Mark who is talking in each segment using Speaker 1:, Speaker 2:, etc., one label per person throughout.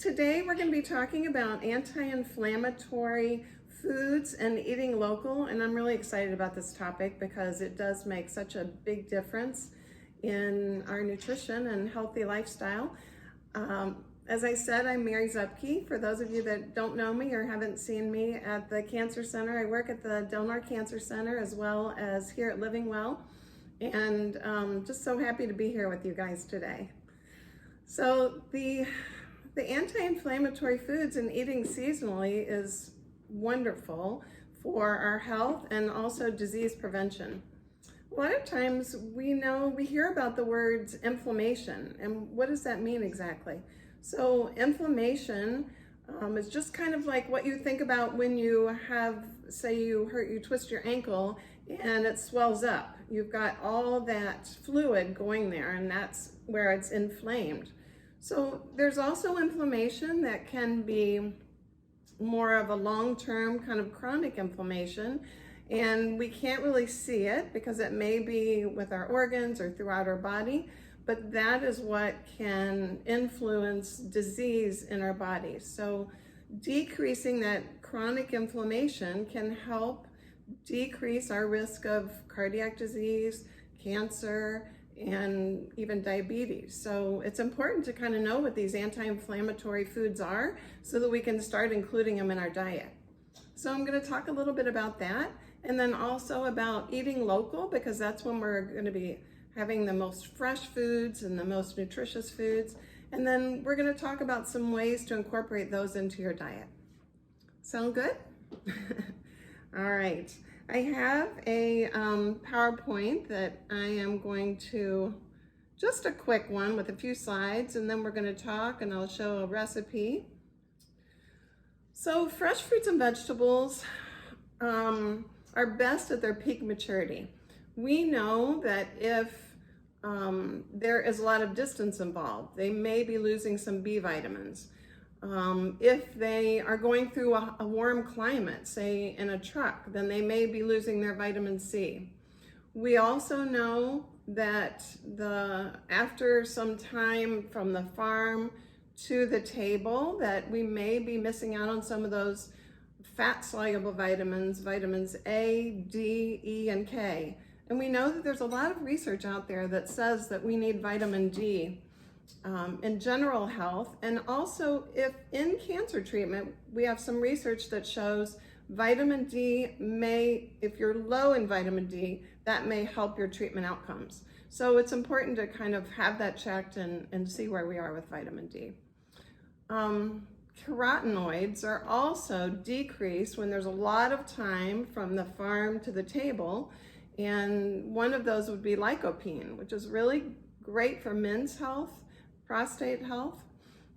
Speaker 1: today we're going to be talking about anti-inflammatory foods and eating local, and I'm really excited about this topic because it does make such a big difference in our nutrition and healthy lifestyle. As I said, I'm Mary Zupke. For those of you that don't know me or haven't seen me at the Cancer Center, I work at the Del Mar Cancer Center as well as here at LivingWell, and just so happy to be here with you guys today. So the anti-inflammatory foods and eating seasonally is wonderful for our health and also disease prevention. A lot of times we hear about the words inflammation, and what does that mean exactly? So inflammation is just kind of like what you think about when you have, say you twist your ankle and it swells up. You've got all that fluid going there, and that's where it's inflamed. So there's also inflammation that can be more of a long-term kind of chronic inflammation, and we can't really see it because it may be with our organs or throughout our body, but that is what can influence disease in our bodies. So decreasing that chronic inflammation can help decrease our risk of cardiac disease, cancer, and even diabetes. So it's important to kind of know what these anti-inflammatory foods are so that we can start including them in our diet. So I'm going to talk a little bit about that, and then also about eating local, because that's when we're going to be having the most fresh foods and the most nutritious foods. And then we're going to talk about some ways to incorporate those into your diet. Sound good? All right. I have a PowerPoint that I am going to, just a quick one with a few slides, and then we're going to talk and I'll show a recipe. So fresh fruits and vegetables are best at their peak maturity. We know that if there is a lot of distance involved, they may be losing some B vitamins. If they are going through a warm climate, say in a truck, then they may be losing their vitamin C. We also know that after some time from the farm to the table, that we may be missing out on some of those fat-soluble vitamins, vitamins A, D, E, and K. And we know that there's a lot of research out there that says that we need vitamin D in general health. And also, if in cancer treatment, we have some research that shows vitamin D if you're low in vitamin D, that may help your treatment outcomes. So it's important to kind of have that checked and see where we are with vitamin D. Carotenoids are also decreased when there's a lot of time from the farm to the table. And one of those would be lycopene, which is really great for men's health, prostate health.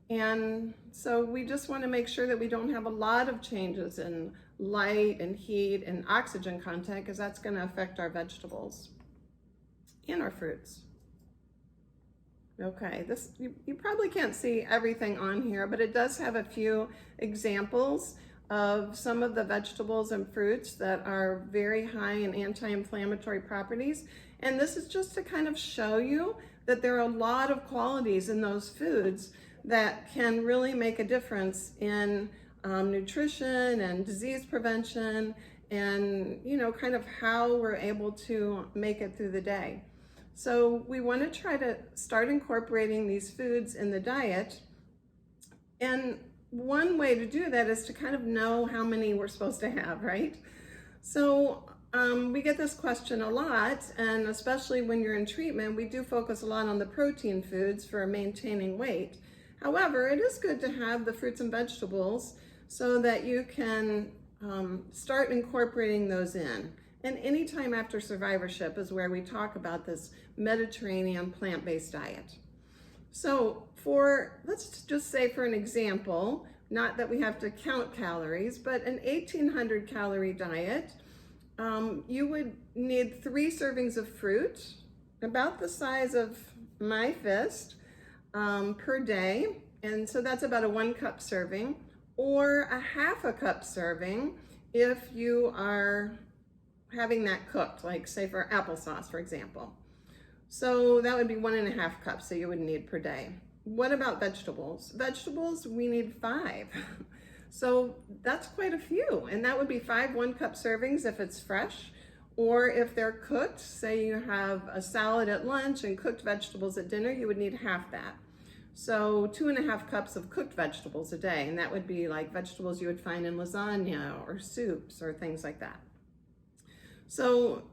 Speaker 1: And so we just want to make sure that we don't have a lot of changes in light and heat and oxygen content, because that's going to affect our vegetables and our fruits. Okay, you probably can't see everything on here, but it does have a few examples of some of the vegetables and fruits that are very high in anti-inflammatory properties. And this is just to kind of show you that there are a lot of qualities in those foods that can really make a difference in nutrition and disease prevention, and kind of how we're able to make it through the day. So we want to try to start incorporating these foods in the diet, and one way to do that is to kind of know how many we're supposed to have, right? So we get this question a lot, and especially when you're in treatment, we do focus a lot on the protein foods for maintaining weight. However, it is good to have the fruits and vegetables so that you can start incorporating those in. And anytime after survivorship is where we talk about this Mediterranean plant-based diet. So let's just say for an example, not that we have to count calories, but an 1,800 calorie diet, you would need 3 servings of fruit, about the size of my fist, per day. And so that's about a 1 cup serving, or a 1/2 cup serving if you are having that cooked, like say for applesauce, for example. So that would be 1.5 cups that you would need per day. what about vegetables? Vegetables, we need 5. So that's quite a few. And that would be 5 1-cup servings if it's fresh, or if they're cooked, say you have a salad at lunch and cooked vegetables at dinner, you would need half that. So 2.5 cups of cooked vegetables a day. And that would be like vegetables you would find in lasagna or soups or things like that. So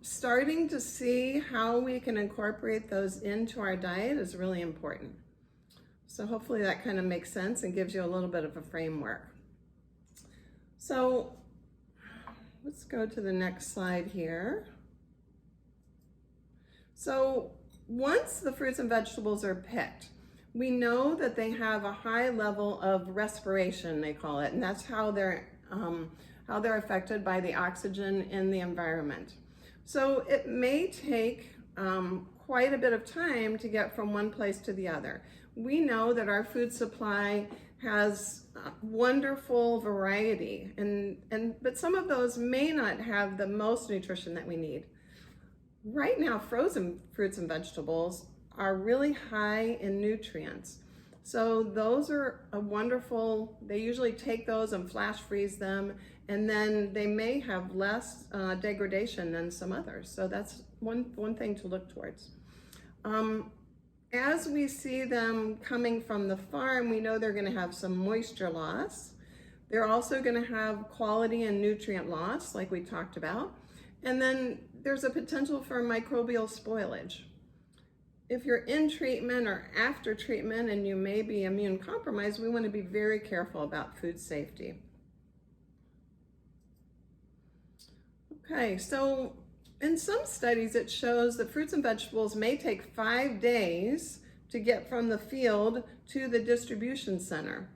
Speaker 1: starting to see how we can incorporate those into our diet is really important. So hopefully that kind of makes sense and gives you a little bit of a framework. So let's go to the next slide here. So once the fruits and vegetables are picked, we know that they have a high level of respiration, they call it, and that's how they're affected by the oxygen in the environment. So it may take quite a bit of time to get from one place to the other. We know that our food supply has wonderful variety, but some of those may not have the most nutrition that we need. Right now, frozen fruits and vegetables are really high in nutrients. So those are they usually take those and flash freeze them, and then they may have less degradation than some others. So that's one thing to look towards. As we see them coming from the farm, we know they're going to have some moisture loss. They're also going to have quality and nutrient loss, like we talked about. And then there's a potential for microbial spoilage. If you're in treatment or after treatment and you may be immune compromised, we want to be very careful about food safety. Okay, so in some studies it shows that fruits and vegetables may take 5 days to get from the field to the distribution center.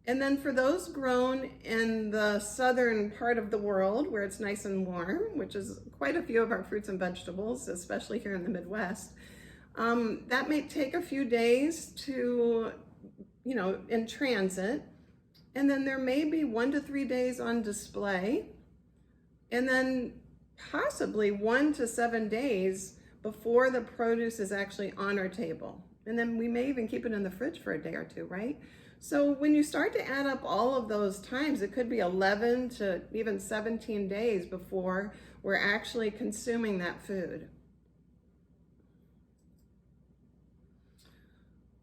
Speaker 1: And then for those grown in the southern part of the world where it's nice and warm, which is quite a few of our fruits and vegetables, especially here in the Midwest, that may take a few days to, in transit. And then there may be 1 to 3 days on display. And then possibly 1 to 7 days before the produce is actually on our table. And then we may even keep it in the fridge for a day or 2, right? So when you start to add up all of those times, it could be 11 to even 17 days before we're actually consuming that food.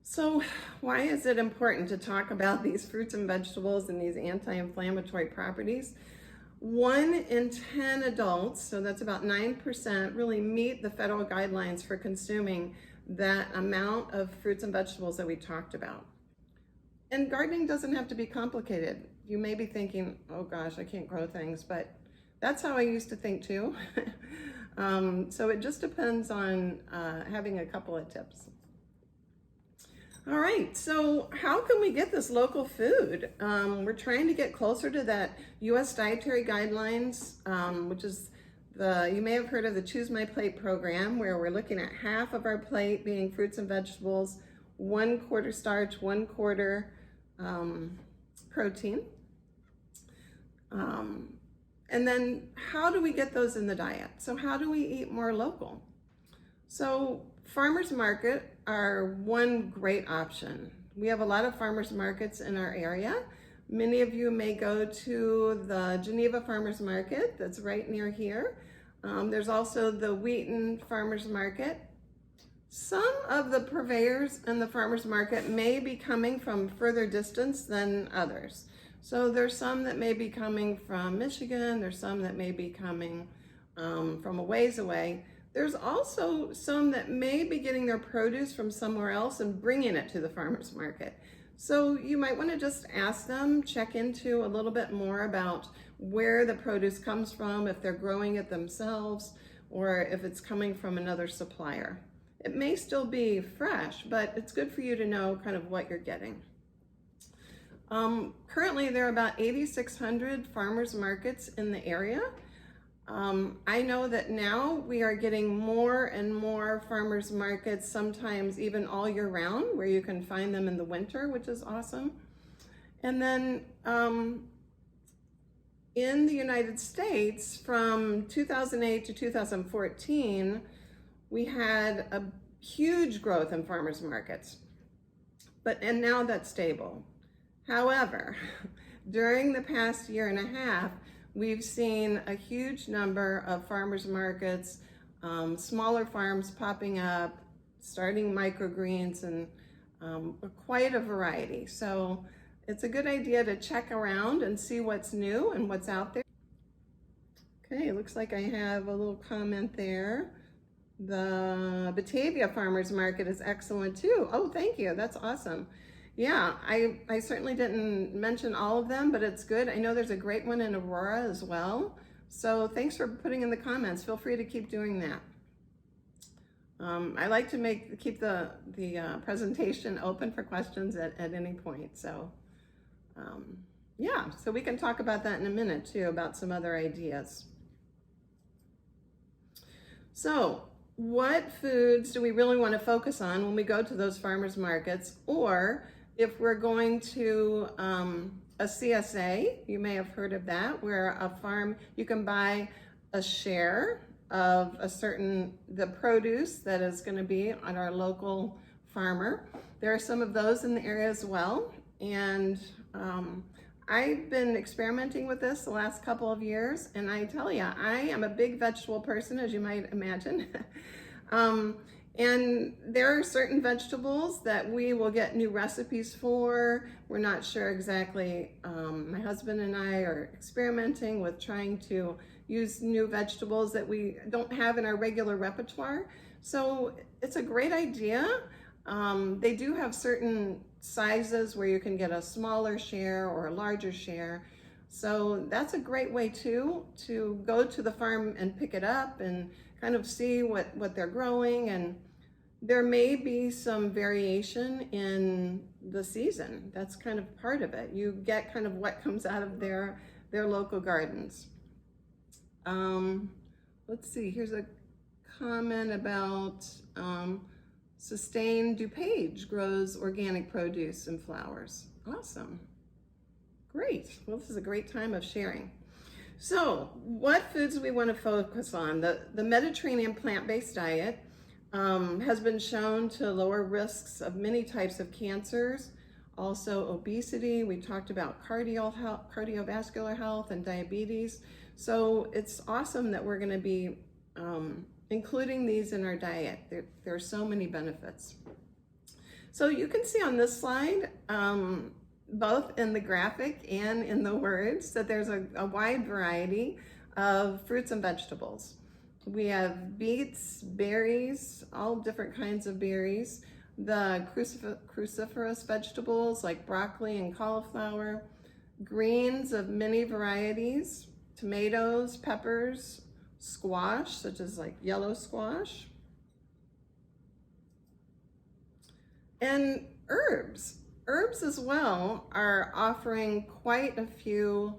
Speaker 1: So why is it important to talk about these fruits and vegetables and these anti-inflammatory properties? 1 in 10 adults, so that's about 9%, really meet the federal guidelines for consuming that amount of fruits and vegetables that we talked about. And gardening doesn't have to be complicated. You may be thinking, oh gosh, I can't grow things, but that's how I used to think too. So it just depends on having a couple of tips. All right, so how can we get this local food? We're trying to get closer to that U.S. dietary guidelines, which is you may have heard of the Choose My Plate program, where we're looking at half of our plate being fruits and vegetables, 1/4 starch, 1/4 protein. And then how do we get those in the diet? So how do we eat more local? So farmers market are one great option. We have a lot of farmers markets in our area. Many of you may go to the Geneva Farmers Market that's right near here. There's also the Wheaton Farmers Market. Some of the purveyors in the farmers market may be coming from further distance than others. So there's some that may be coming from Michigan, there's some that may be coming from a ways away. There's also some that may be getting their produce from somewhere else and bringing it to the farmer's market. So you might want to just ask them, check into a little bit more about where the produce comes from, if they're growing it themselves, or if it's coming from another supplier. It may still be fresh, but it's good for you to know kind of what you're getting. Currently, there are about 8,600 farmers markets in the area. I know that now we are getting more and more farmers markets, sometimes even all year round, where you can find them in the winter, which is awesome. And then in the United States, from 2008 to 2014, we had a huge growth in farmers markets, and now that's stable. However, during the past year and a half, we've seen a huge number of farmers markets, smaller farms popping up, starting microgreens, and quite a variety. So it's a good idea to check around and see what's new and what's out there. Okay, it looks like I have a little comment there. The Batavia Farmers Market is excellent too. Oh, thank you. That's awesome. Yeah, I certainly didn't mention all of them, but it's good. I know there's a great one in Aurora as well. So thanks for putting in the comments. Feel free to keep doing that. I like to keep the presentation open for questions at any point. So yeah, so we can talk about that in a minute too, about some other ideas. So what foods do we really want to focus on when we go to those farmers markets, or if we're going to a CSA, you may have heard of that, where a farm, you can buy a share of the produce that is going to be on our local farmer. There are some of those in the area as well, and I've been experimenting with this the last couple of years, and I tell you, I am a big vegetable person, as you might imagine. And there are certain vegetables that we will get new recipes for. We're not sure exactly. My husband and I are experimenting with trying to use new vegetables that we don't have in our regular repertoire. So it's a great idea. They do have certain sizes where you can get a smaller share or a larger share. So that's a great way too, to go to the farm and pick it up and kind of see what they're growing. And there may be some variation in the season. That's kind of part of it. You get kind of what comes out of their local gardens. Let's see, here's a comment about Sustain DuPage grows organic produce and flowers. Awesome. Great. Well, this is a great time of sharing. So what foods do we want to focus on? The Mediterranean plant-based diet has been shown to lower risks of many types of cancers, also obesity. We talked about cardiovascular health and diabetes. So it's awesome that we're going to be including these in our diet. There are so many benefits. So you can see on this slide, both in the graphic and in the words, that there's a wide variety of fruits and vegetables. We have beets, berries, all different kinds of berries, the cruciferous vegetables like broccoli and cauliflower, greens of many varieties, tomatoes, peppers, squash, such as like yellow squash, and herbs. Herbs as well are offering quite a few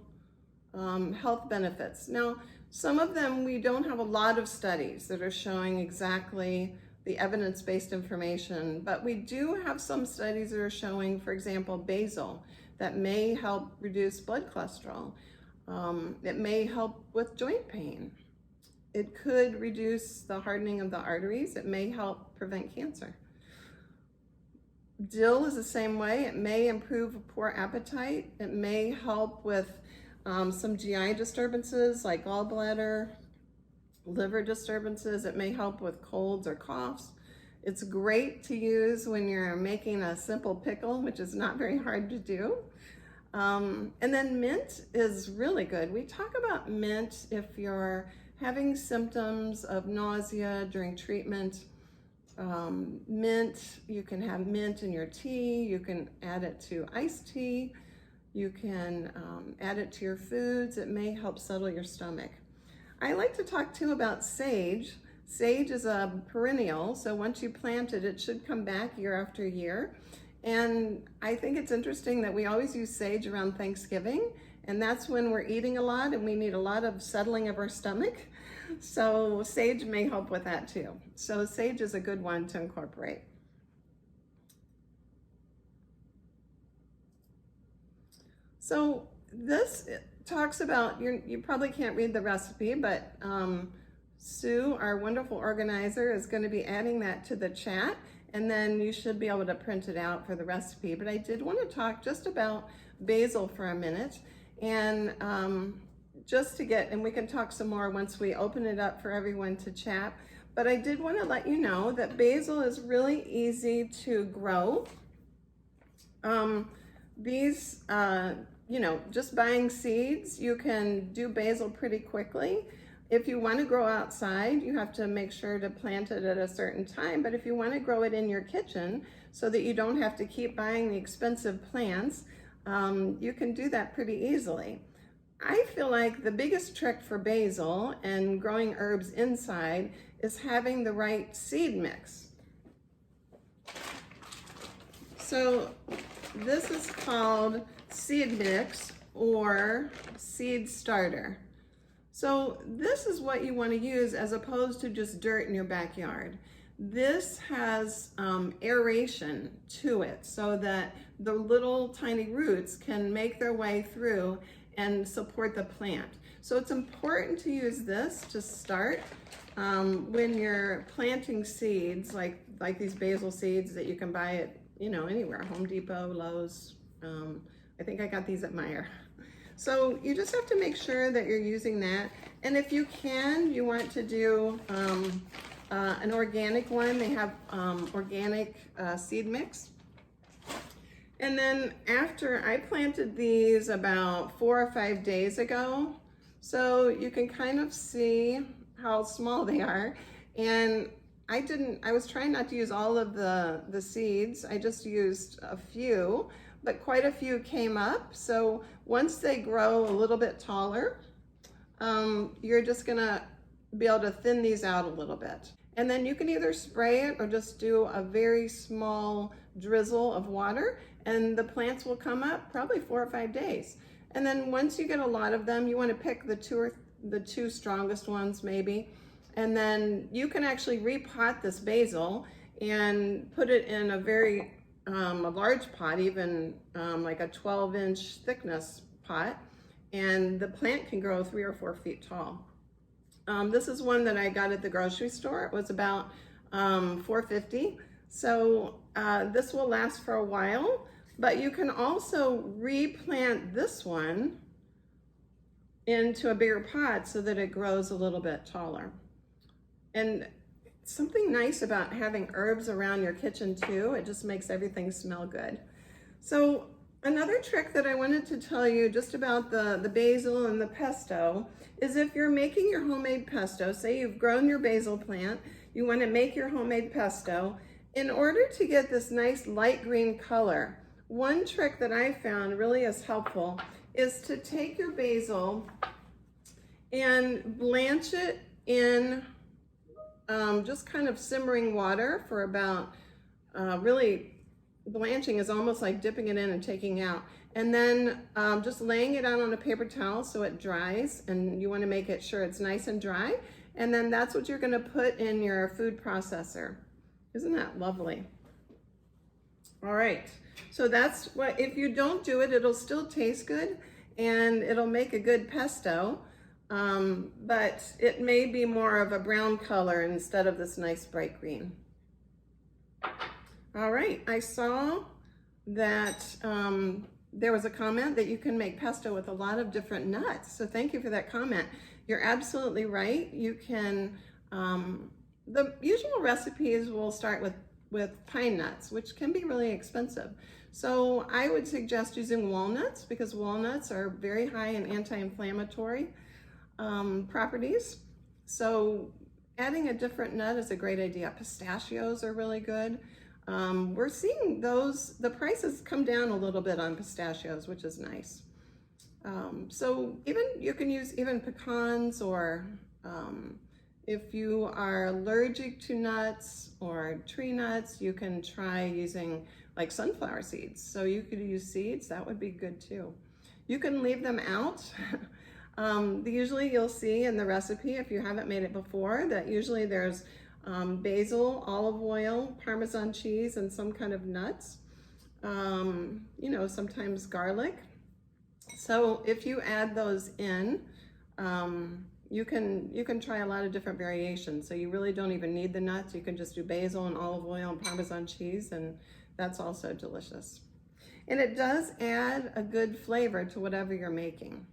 Speaker 1: health benefits. Now, some of them we don't have a lot of studies that are showing exactly the evidence-based information, but we do have some studies that are showing, for example, basil, that may help reduce blood cholesterol. It may help with joint pain. It could reduce the hardening of the arteries. It may help prevent cancer. Dill is the same way. It may improve a poor appetite. It may help with some GI disturbances like gallbladder, liver disturbances. It may help with colds or coughs. It's great to use when you're making a simple pickle, which is not very hard to do. And then mint is really good. We talk about mint if you're having symptoms of nausea during treatment. Mint, you can have mint in your tea. You can add it to iced tea. You can add it to your foods. It may help settle your stomach. I like to talk too about sage. Sage is a perennial, so once you plant it, it should come back year after year. And I think it's interesting that we always use sage around Thanksgiving, and that's when we're eating a lot and we need a lot of settling of our stomach. So sage may help with that too. So sage is a good one to incorporate. So this talks about, you probably can't read the recipe, but Sue, our wonderful organizer, is going to be adding that to the chat, and then you should be able to print it out for the recipe. But I did want to talk just about basil for a minute, and just to get, and we can talk some more once we open it up for everyone to chat. But I did want to let you know that basil is really easy to grow. You know, just buying seeds, you can do basil pretty quickly. If you want to grow outside, you have to make sure to plant it at a certain time. But if you want to grow it in your kitchen so that you don't have to keep buying the expensive plants, you can do that pretty easily. I feel like the biggest trick for basil and growing herbs inside is having the right seed mix. So this is called seed mix or seed starter. So this is what you want to use as opposed to just dirt in your backyard. This has aeration to it so that the little tiny roots can make their way through and support the plant. So it's important to use this to start when you're planting seeds, like these basil seeds that you can buy at, you know, anywhere, Home Depot, Lowe's. I think I got these at Meijer. So you just have to make sure that you're using that. And if you can, you want to do an organic one. They have organic seed mix. And then after I planted these about 4 or 5 days ago, so you can kind of see how small they are. And I was trying not to use all of the seeds. I just used a few, but quite a few came up. So once they grow a little bit taller, you're just gonna be able to thin these out a little bit. And then you can either spray it or just do a very small drizzle of water, and the plants will come up probably 4 or 5 days. And then once you get a lot of them, you want to pick the two strongest ones maybe, and then you can actually repot this basil and put it in a very a large pot, even like a 12-inch thickness pot, and the plant can grow 3 or 4 feet tall. This is one that I got at the grocery store. It was about $4.50. So this will last for a while, but you can also replant this one into a bigger pot so that it grows a little bit taller. And something nice about having herbs around your kitchen too, it just makes everything smell good. So another trick that I wanted to tell you just about the basil and the pesto is if you're making your homemade pesto, say you've grown your basil plant, you want to make your homemade pesto, in order to get this nice light green color, one trick that I found really is helpful is to take your basil and blanch it in just kind of simmering water for about, really blanching is almost like dipping it in and taking out. And then just laying it out on a paper towel so it dries, and you want to make it sure it's nice and dry. And then that's what you're going to put in your food processor. Isn't that lovely? All right, so that's what, if you don't do it, it'll still taste good and it'll make a good pesto, but it may be more of a brown color instead of this nice bright green. All right, I saw that there was a comment that you can make pesto with a lot of different nuts. So thank you for that comment. You're absolutely right. You can, the usual recipes will start with pine nuts, which can be really expensive. So I would suggest using walnuts because walnuts are very high in anti-inflammatory properties. So adding a different nut is a great idea. Pistachios are really good. We're seeing those, the prices come down a little bit on pistachios, which is nice. So you can use even pecans, or if you are allergic to nuts or tree nuts, you can try using like sunflower seeds. So you could use seeds, that would be good too. You can leave them out. Usually you'll see in the recipe, if you haven't made it before, that usually there's basil, olive oil, Parmesan cheese, and some kind of nuts. You know, sometimes garlic. So if you add those in, you can try a lot of different variations. So you really don't even need the nuts. You can just do basil and olive oil and Parmesan cheese, and that's also delicious. And it does add a good flavor to whatever you're making.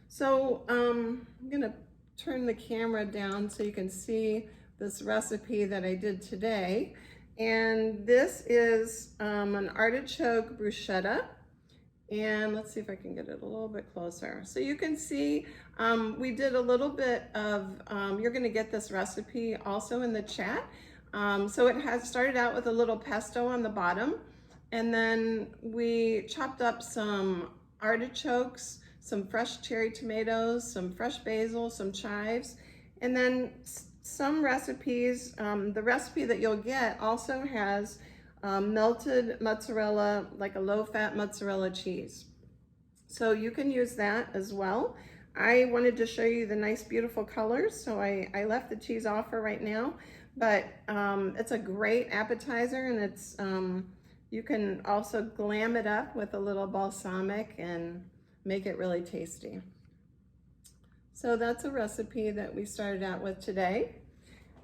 Speaker 1: So I'm gonna turn the camera down so you can see this recipe that I did today. And this is an artichoke bruschetta. And let's see if I can get it a little bit closer. So you can see we did a little bit of, you're gonna get this recipe also in the chat. So it has started out with a little pesto on the bottom, and then we chopped up some artichokes, some fresh cherry tomatoes, some fresh basil, some chives, and then some recipes, the recipe that you'll get also has melted mozzarella, like a low-fat mozzarella cheese. So you can use that as well. I wanted to show you the nice, beautiful colors, so I left the cheese off for right now, but it's a great appetizer, and it's you can also glam it up with a little balsamic and make it really tasty. So that's a recipe that we started out with today.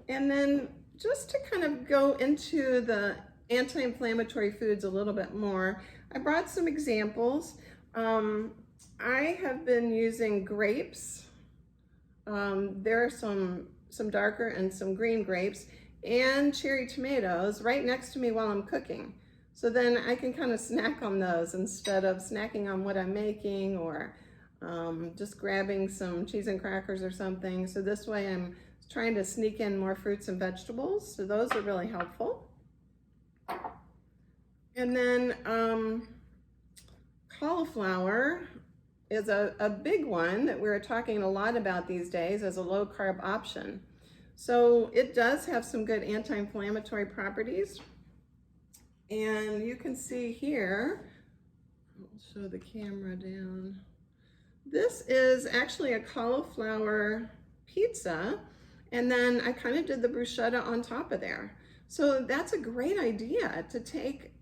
Speaker 1: And then just to kind of go into the anti-inflammatory foods a little bit more, I brought some examples. I have been using grapes. There are some darker and some green grapes, and cherry tomatoes right next to me while I'm cooking. So then I can kind of snack on those instead of snacking on what I'm making, or just grabbing some cheese and crackers or something. So this way I'm trying to sneak in more fruits and vegetables. So those are really helpful. And then cauliflower is a big one that we're talking a lot about these days as a low carb option. So it does have some good anti-inflammatory properties. And you can see here, I'll show the camera down. This is actually a cauliflower pizza, and then I kind of did the bruschetta on top of there. So that's a great idea to take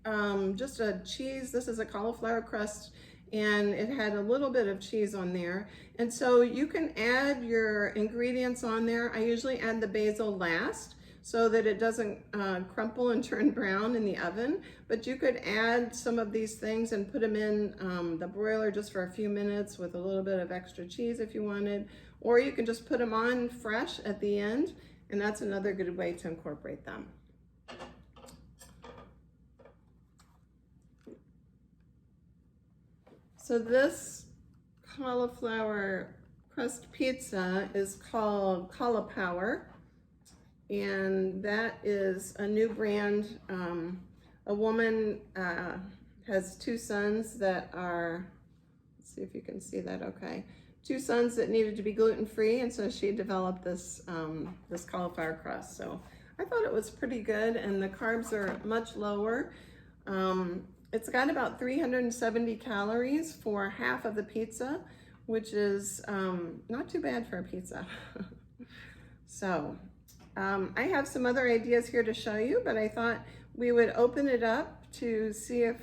Speaker 1: just a cheese. This is a cauliflower crust, and it had a little bit of cheese on there. And so you can add your ingredients on there. I usually add the basil last, so that it doesn't crumple and turn brown in the oven. But you could add some of these things and put them in the broiler just for a few minutes with a little bit of extra cheese if you wanted, or you can just put them on fresh at the end, and that's another good way to incorporate them. So this cauliflower crust pizza is called Cauliflower. And that is a new brand. A woman has two sons that are, let's see if you can see that okay. Two sons that needed to be gluten-free, and so she developed this, this cauliflower crust. So I thought it was pretty good, and the carbs are much lower. It's got about 370 calories for half of the pizza, which is not too bad for a pizza. So I have some other ideas here to show you, but I thought we would open it up to see if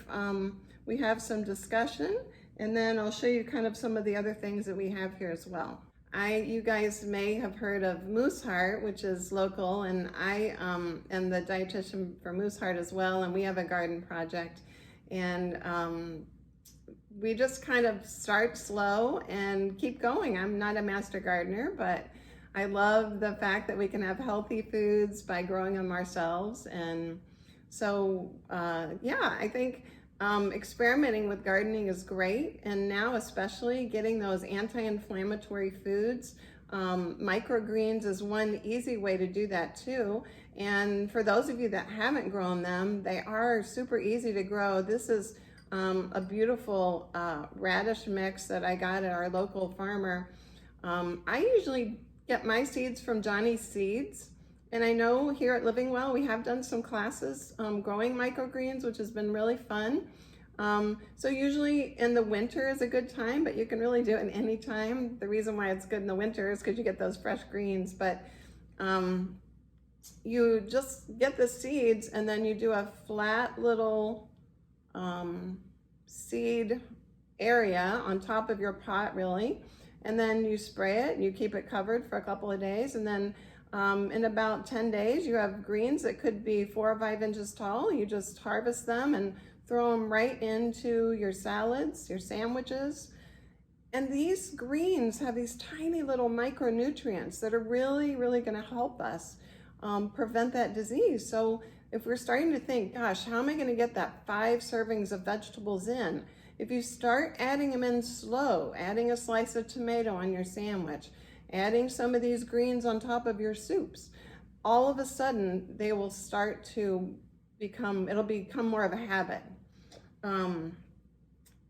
Speaker 1: we have some discussion, and then I'll show you kind of some of the other things that we have here as well. You guys may have heard of Moose Heart, which is local, and I am the dietitian for Moose Heart as well, and we have a garden project, and we just kind of start slow and keep going. I'm not a master gardener, but I love the fact that we can have healthy foods by growing them ourselves. And so, yeah, I think experimenting with gardening is great. And now especially getting those anti-inflammatory foods, microgreens is one easy way to do that too. And for those of you that haven't grown them, they are super easy to grow. This is a beautiful radish mix that I got at our local farmer. I usually get my seeds from Johnny's Seeds. And I know here at LivingWell, we have done some classes growing microgreens, which has been really fun. So usually in the winter is a good time, but you can really do it in any time. The reason why it's good in the winter is because you get those fresh greens, but you just get the seeds and then you do a flat little seed area on top of your pot, really. and then you spray it, you keep it covered for a couple of days, and then in about 10 days, you have greens that could be 4 or 5 inches tall. You just harvest them and throw them right into your salads, your sandwiches. And these greens have these tiny little micronutrients that are really, really going to help us prevent that disease. So if we're starting to think, gosh, how am I going to get that 5 servings of vegetables in? If you start adding them in slow, adding a slice of tomato on your sandwich, adding some of these greens on top of your soups, all of a sudden they will start to it'll become more of a habit.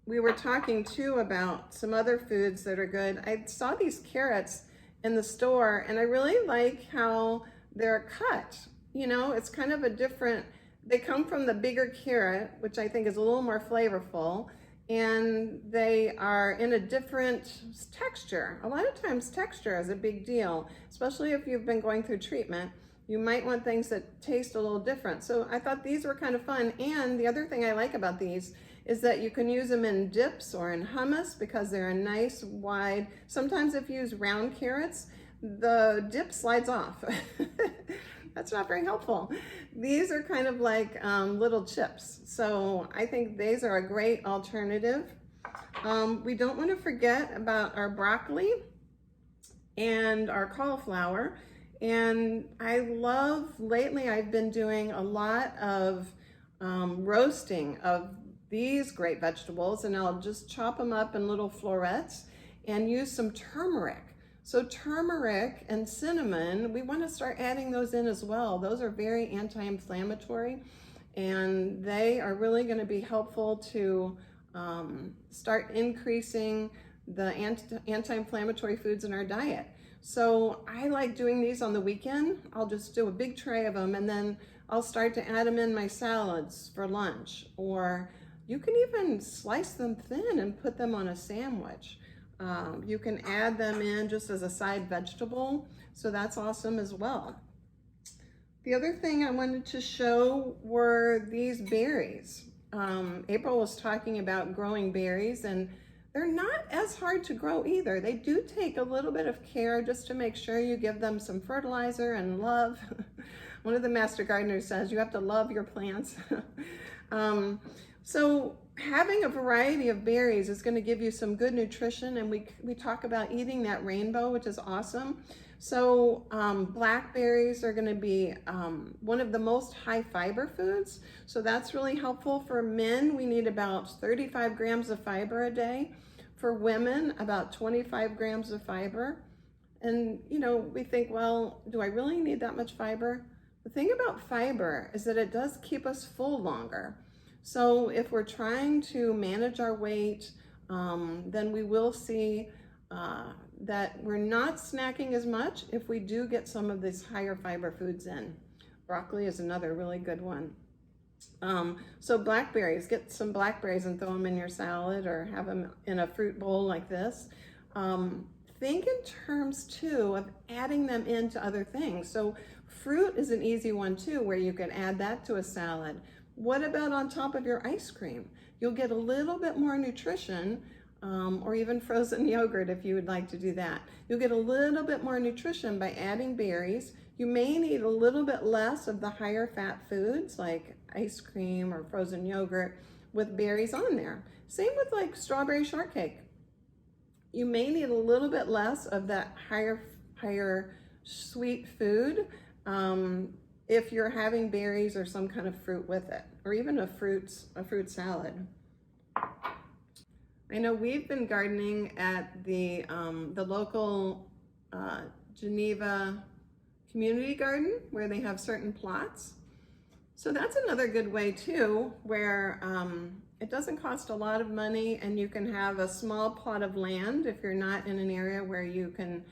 Speaker 1: We were talking too about some other foods that are good. I saw these carrots in the store, and I really like how they're cut. You know, it's kind of a different, they come from the bigger carrot, which I think is a little more flavorful, and they are in a different texture. A lot of times texture is a big deal, especially if you've been going through treatment. You might want things that taste a little different. So I thought these were kind of fun. And the other thing I like about these is that you can use them in dips or in hummus because they're a nice wide, sometimes if you use round carrots, the dip slides off. That's not very helpful. These are kind of like little chips. So I think these are a great alternative. We don't want to forget about our broccoli and our cauliflower. And lately I've been doing a lot of roasting of these great vegetables, and I'll just chop them up in little florets and use some turmeric. So turmeric and cinnamon, we want to start adding those in as well. Those are very anti-inflammatory, and they are really going to be helpful to start increasing the anti-inflammatory foods in our diet. So I like doing these on the weekend. I'll just do a big tray of them, and then I'll start to add them in my salads for lunch, or you can even slice them thin and put them on a sandwich. You can add them in just as a side vegetable, so that's awesome as well. The other thing I wanted to show were these berries. April was talking about growing berries, and they're not as hard to grow either. They do take a little bit of care just to make sure you give them some fertilizer and love. One of the master gardeners says you have to love your plants. So having a variety of berries is going to give you some good nutrition, and we talk about eating that rainbow, which is awesome. So blackberries are going to be one of the most high fiber foods, so that's really helpful. For men, we need about 35 grams of fiber a day. For women, about 25 grams of fiber. And you know, we think, well, do I really need that much fiber? The thing about fiber is that it does keep us full longer. So if we're trying to manage our weight, then we will see that we're not snacking as much if we do get some of these higher fiber foods in. Broccoli is another really good one. So blackberries, get some blackberries and throw them in your salad, or have them in a fruit bowl like this. Think in terms too of adding them into other things. So fruit is an easy one too, where you can add that to a salad. What about on top of your ice cream? You'll get a little bit more nutrition, or even frozen yogurt if you would like to do that. You'll get a little bit more nutrition by adding berries. You may need a little bit less of the higher fat foods like ice cream or frozen yogurt with berries on there. Same with like strawberry shortcake. You may need a little bit less of that higher sweet food if you're having berries or some kind of fruit with it, or even a fruit salad. I know we've been gardening at the local Geneva community garden where they have certain plots. So that's another good way too, where it doesn't cost a lot of money, and you can have a small plot of land if you're not in an area where you can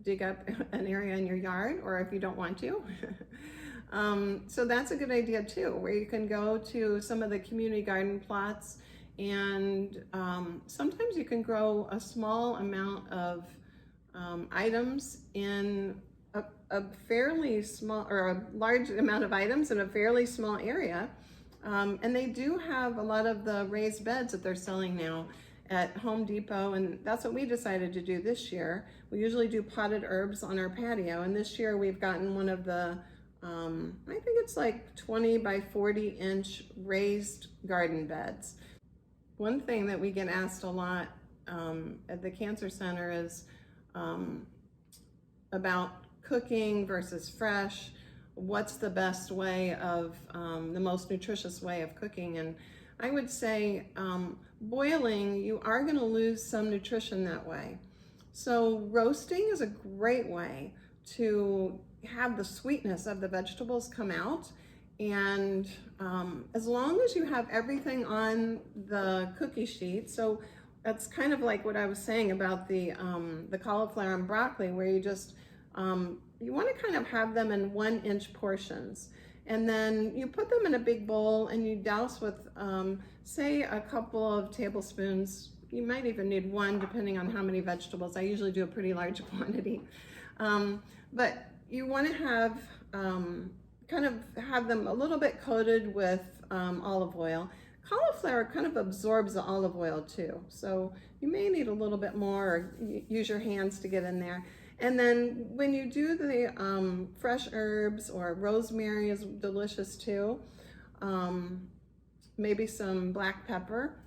Speaker 1: dig up an area in your yard, or if you don't want to. So that's a good idea too, where you can go to some of the community garden plots, and sometimes you can grow a small amount of items in a fairly small, or a large amount of items in a fairly small area. And they do have a lot of the raised beds that they're selling now. at Home Depot, and that's what we decided to do this year. We usually do potted herbs on our patio, and this year we've gotten one of the, I think it's like 20 by 40 inch raised garden beds. One thing that we get asked a lot at the Cancer Center is about cooking versus fresh. What's the best way of, the most nutritious way of cooking? And I would say boiling, you are going to lose some nutrition that way. So roasting is a great way to have the sweetness of the vegetables come out. And as long as you have everything on the cookie sheet, so that's kind of like what I was saying about the cauliflower and broccoli, where you just, you want to kind of have them in 1-inch portions. And then you put them in a big bowl and you douse with, say, a couple of tablespoons. You might even need one, depending on how many vegetables. I usually do a pretty large quantity. But you want to have, kind of have them a little bit coated with olive oil. Cauliflower kind of absorbs the olive oil too. So you may need a little bit more, or use your hands to get in there. And then when you do the fresh herbs, or rosemary is delicious too, maybe some black pepper.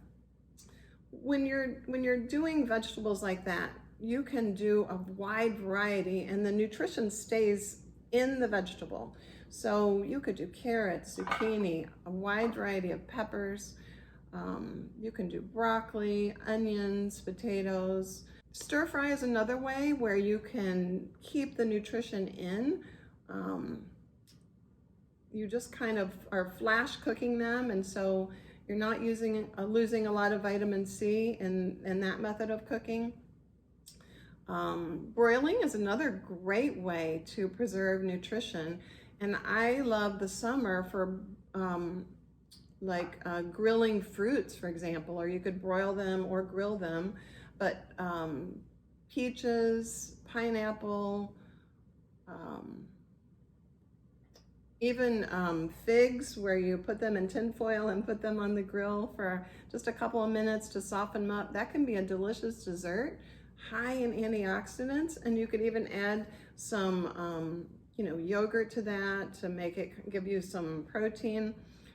Speaker 1: When you're doing vegetables like that, you can do a wide variety and the nutrition stays in the vegetable. So you could do carrots, zucchini, a wide variety of peppers. You can do broccoli, onions, potatoes. Stir fry is another way where you can keep the nutrition in. You just kind of are flash cooking them, and so you're not losing a lot of vitamin C in that method of cooking. Broiling is another great way to preserve nutrition, and I love the summer for grilling fruits, for example, or you could broil them or grill them. But peaches, pineapple, even figs, where you put them in tin foil and put them on the grill for just a couple of minutes to soften them up. That can be a delicious dessert, high in antioxidants, and you could even add some yogurt to that to make it give you some protein.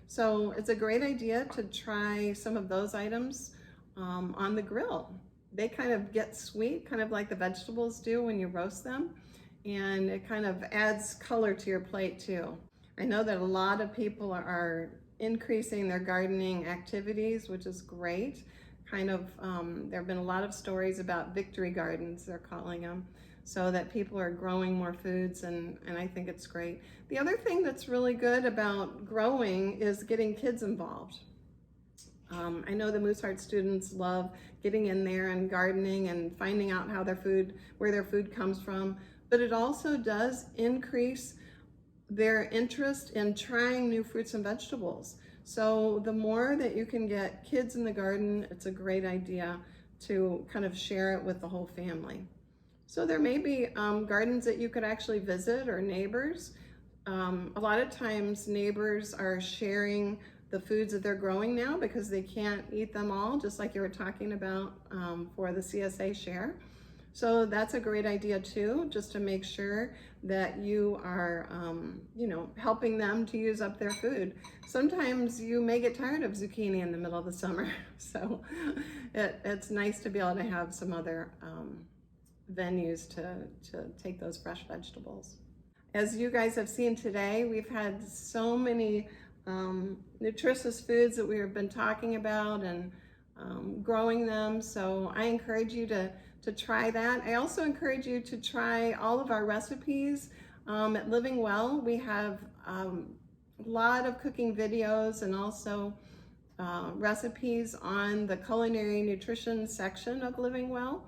Speaker 1: So it's a great idea to try some of those items on the grill. They kind of get sweet, kind of like the vegetables do when you roast them, and it kind of adds color to your plate too. I know that a lot of people are increasing their gardening activities, which is great. Kind of, there have been a lot of stories about victory gardens, they're calling them, so that people are growing more foods, and I think it's great. The other thing that's really good about growing is getting kids involved. I know the Moose Heart students love getting in there and gardening and finding out how where their food comes from, but it also does increase their interest in trying new fruits and vegetables. So the more that you can get kids in the garden, it's a great idea to kind of share it with the whole family. So there may be gardens that you could actually visit, or neighbors. A lot of times neighbors are sharing the foods that they're growing now because they can't eat them all, just like you were talking about for the CSA share. So that's a great idea too, just to make sure that you are, helping them to use up their food. Sometimes you may get tired of zucchini in the middle of the summer, so it's nice to be able to have some other venues to take those fresh vegetables. As you guys have seen today, we've had so many nutritious foods that we've been talking about and growing them. So I encourage you to try that. I also encourage you to try all of our recipes at LivingWell. We have a lot of cooking videos and also recipes on the culinary nutrition section of LivingWell.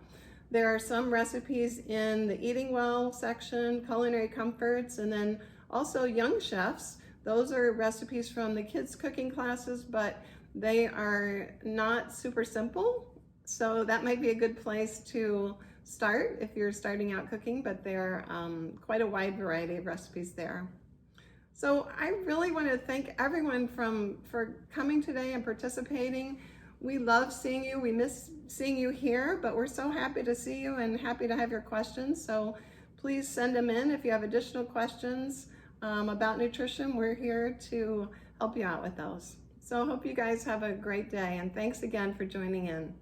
Speaker 1: There are some recipes in the Eating Well section, culinary comforts, and then also young chefs. Those are recipes from the kids' cooking classes, but they are not super simple. So that might be a good place to start if you're starting out cooking, but there are quite a wide variety of recipes there. So I really want to thank everyone for coming today and participating. We love seeing you. We miss seeing you here, but we're so happy to see you and happy to have your questions. So please send them in if you have additional questions about nutrition. We're here to help you out with those. So I hope you guys have a great day, and thanks again for joining in.